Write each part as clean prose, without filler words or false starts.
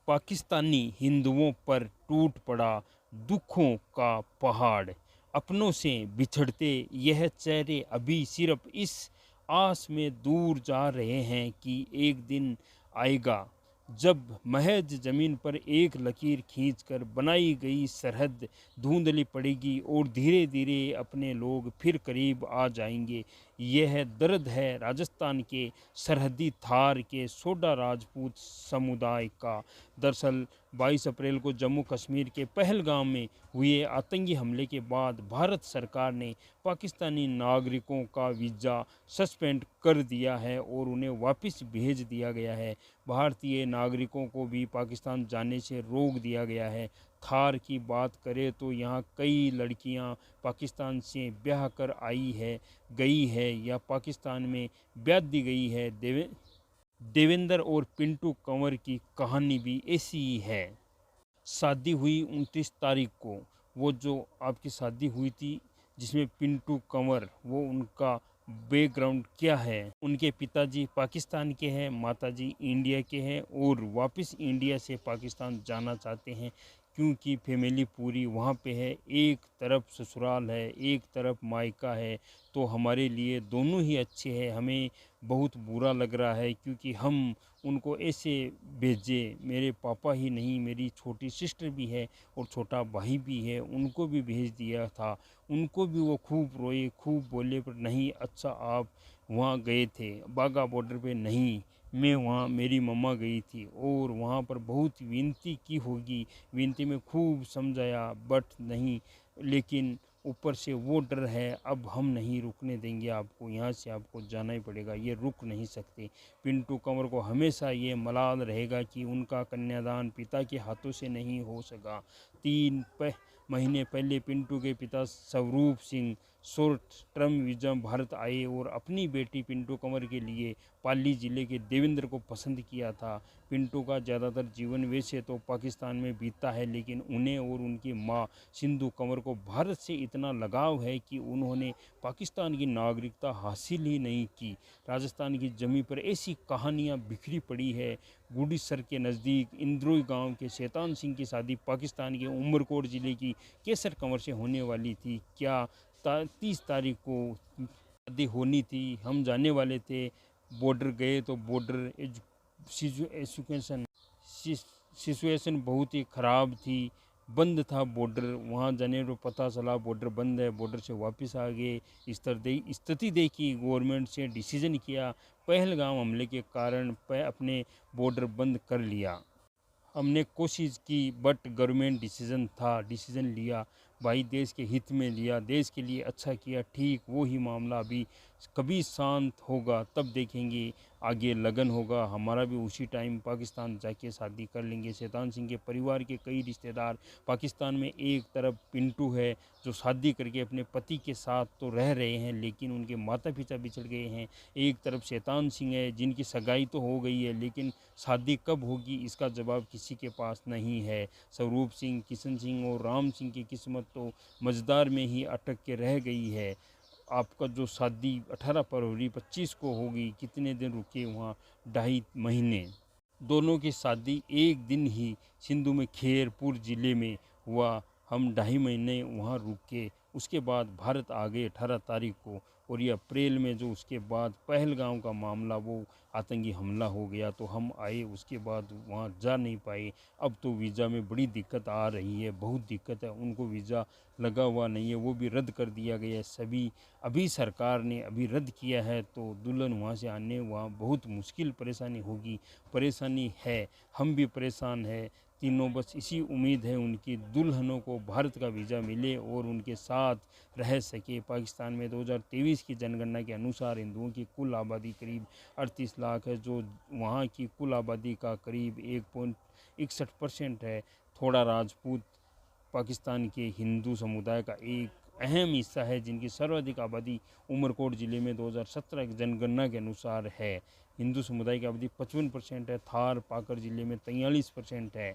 पाकिस्तानी हिंदुओं पर टूट पड़ा दुखों का पहाड़। अपनों से बिछड़ते यह चेहरे अभी सिर्फ इस आस में दूर जा रहे हैं कि एक दिन आएगा जब महज ज़मीन पर एक लकीर खींचकर बनाई गई सरहद धुंधली पड़ेगी और धीरे धीरे अपने लोग फिर करीब आ जाएंगे। यह दर्द है राजस्थान के सरहदी थार के सोडा राजपूत समुदाय का। दरअसल 22 अप्रैल को जम्मू कश्मीर के पहलगाम में हुए आतंकी हमले के बाद भारत सरकार ने पाकिस्तानी नागरिकों का वीज़ा सस्पेंड कर दिया है और उन्हें वापस भेज दिया गया है। भारतीय नागरिकों को भी पाकिस्तान जाने से रोक दिया गया है। थार की बात करें तो यहाँ कई लड़कियाँ पाकिस्तान से ब्याह कर गई है या पाकिस्तान में ब्याह दी गई है। देवेंद्र और पिंटू कंवर की कहानी भी ऐसी ही है। शादी हुई 29 तारीख को। वो जो आपकी शादी हुई थी जिसमें पिंटू कंवर, वो उनका बैकग्राउंड क्या है। उनके पिताजी पाकिस्तान के हैं, माताजी इंडिया के हैं और वापस इंडिया से पाकिस्तान जाना चाहते हैं क्योंकि फैमिली पूरी वहाँ पे है। एक तरफ ससुराल है, एक तरफ मायका है। तो हमारे लिए दोनों ही अच्छे हैं। हमें बहुत बुरा लग रहा है क्योंकि हम उनको ऐसे भेजे। मेरे पापा ही नहीं, मेरी छोटी सिस्टर भी है और छोटा भाई भी है, उनको भी भेज दिया था। उनको भी वो खूब रोए, खूब बोले, पर नहीं अच्छा आप वहाँ गए थे बाघा बॉर्डर पे। नहीं, मैं वहाँ, मेरी मम्मा गई थी और वहाँ पर बहुत विनती की होगी, विनती में खूब समझाया बट नहीं। लेकिन ऊपर से वो डर है, अब हम नहीं रुकने देंगे आपको, यहाँ से आपको जाना ही पड़ेगा, ये रुक नहीं सकते। पिंटू कंवर को हमेशा ये मलाल रहेगा कि उनका कन्यादान पिता के हाथों से नहीं हो सका। महीने पहले पिंटू के पिता Swaroop Singh short term visa Bharat आए और अपनी बेटी पिंटू कंवर के लिए पाली ज़िले के देवेंद्र को पसंद किया था। पिंटू का ज़्यादातर जीवन वैसे तो पाकिस्तान में बीता है, लेकिन उन्हें और उनकी मां सिंधु कंवर को भारत से इतना लगाव है कि उन्होंने पाकिस्तान की नागरिकता हासिल ही नहीं की। राजस्थान की ज़मीन पर ऐसी कहानियां बिखरी पड़ी है। गुड़ीसर के नज़दीक इंद्रोई गांव के शैतान सिंह की शादी पाकिस्तान के उमरकोट ज़िले की केसर कंवर से होने वाली थी। क्या 30 तारीख को शादी होनी थी, हम जाने वाले थे। बॉर्डर गए तो बॉर्डर एजुकेशन सिचुएशन बहुत ही ख़राब थी, बंद था बॉर्डर। वहाँ जाने पर पता चला बॉर्डर बंद है, बॉर्डर से वापस आ गए। इस तरह स्थिति देखी, गवर्नमेंट से डिसीजन किया, पहलगाम हमले के कारण अपने बॉर्डर बंद कर लिया। हमने कोशिश की बट गवर्नमेंट डिसीजन लिया, भाई देश के हित में लिया, देश के लिए अच्छा किया। ठीक वो ही मामला अभी कभी शांत होगा तब देखेंगे, आगे लगन होगा हमारा भी, उसी टाइम पाकिस्तान जाके शादी कर लेंगे। शैतान सिंह के परिवार के कई रिश्तेदार पाकिस्तान में, एक तरफ पिंटू है जो शादी करके अपने पति के साथ तो रह रहे हैं लेकिन उनके माता पिता बिछड़ गए हैं। एक तरफ शैतान सिंह है जिनकी सगाई तो हो गई है लेकिन शादी कब होगी इसका जवाब किसी के पास नहीं है। स्वरूप सिंह, किशन सिंह और राम सिंह की किस्मत तो मझदार में ही अटक के रह गई है। आपका जो शादी 18 फरवरी 25 को होगी, कितने दिन रुके वहाँ? 2.5 महीने। दोनों की शादी एक दिन ही सिंधु में खैरपुर ज़िले में हुआ। हम 2.5 महीने वहाँ रुके, उसके बाद भारत आ गए 18 तारीख को। और ये अप्रैल में जो उसके बाद पहलगाम का मामला, वो आतंकी हमला हो गया तो हम आए, उसके बाद वहाँ जा नहीं पाए। अब तो वीज़ा में बड़ी दिक्कत आ रही है, बहुत दिक्कत है। उनको वीज़ा लगा हुआ नहीं है, वो भी रद्द कर दिया गया है सभी। अभी सरकार ने अभी रद्द किया है तो दुल्हन वहाँ से आने वहाँ बहुत मुश्किल परेशानी होगी। परेशानी है, हम भी परेशान हैं तीनों। बस इसी उम्मीद है उनकी दुल्हनों को भारत का वीज़ा मिले और उनके साथ रह सके। पाकिस्तान में 2023 की जनगणना के अनुसार हिंदुओं की कुल आबादी करीब 38 लाख है, जो वहाँ की कुल आबादी का करीब 1.61% है। थोड़ा राजपूत पाकिस्तान के हिंदू समुदाय का एक अहम हिस्सा है, जिनकी सर्वाधिक आबादी उमरकोट ज़िले में 2017 की जनगणना के अनुसार है। हिंदू समुदाय की आबादी 55% है। थार पाकर ज़िले में 43% है।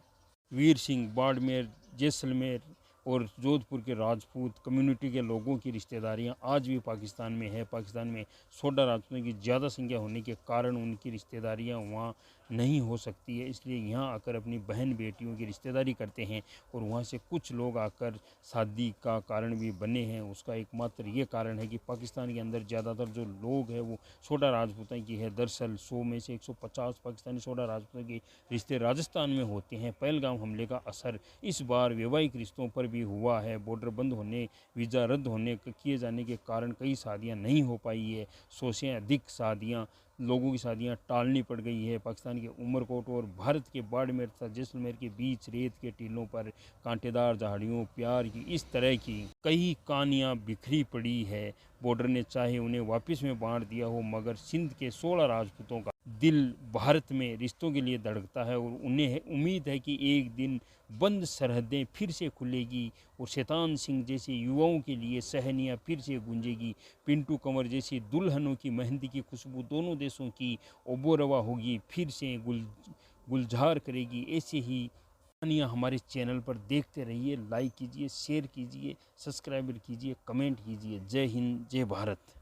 वीर सिंह, बाड़मेर, जैसलमेर और जोधपुर के राजपूत कम्युनिटी के लोगों की रिश्तेदारियां आज भी पाकिस्तान में है। पाकिस्तान में सोडा राजपूतों की ज़्यादा संख्या होने के कारण उनकी रिश्तेदारियां वहाँ नहीं हो सकती है, इसलिए यहाँ आकर अपनी बहन बेटियों की रिश्तेदारी करते हैं। और वहाँ से कुछ लोग आकर शादी का कारण भी बने हैं। उसका एकमात्र ये कारण है कि पाकिस्तान के अंदर ज़्यादातर जो लोग हैं वो सोडा राजपूतों की है। दरअसल 100 में से 150 पाकिस्तानी सोडा राजपूतों के रिश्ते राजस्थान में होते हैं। पहलगाम हमले का असर इस बार वैवाहिक रिश्तों पर भी हुआ है। बॉर्डर बंद होने, वीज़ा रद्द होने किए जाने के कारण कई शादियाँ नहीं हो पाई है। 100 से अधिक शादियाँ, लोगों की शादियां टालनी पड़ गई है। पाकिस्तान के उमरकोट और भारत के बाड़मेर तथा जैसलमेर के बीच रेत के टीलों पर कांटेदार झाड़ियों, प्यार की इस तरह की कई कहानियां बिखरी पड़ी है। बॉर्डर ने चाहे उन्हें वापस में बांट दिया हो, मगर सिंध के 16 राजपूतों का दिल भारत में रिश्तों के लिए धड़कता है। और उन्हें उम्मीद है कि एक दिन बंद सरहदें फिर से खुलेगी और शैतान सिंह जैसे युवाओं के लिए सहनियाँ फिर से गूंजेगी। पिंटू कंवर जैसी दुल्हनों की मेहंदी की खुशबू दोनों देशों की ओबोरवा होगी, फिर से गुलजार करेगी। ऐसे ही कहानियाँ हमारे चैनल पर देखते रहिए। लाइक कीजिए, शेयर कीजिए, सब्सक्राइब कीजिए, कमेंट कीजिए। जय हिंद, जय भारत।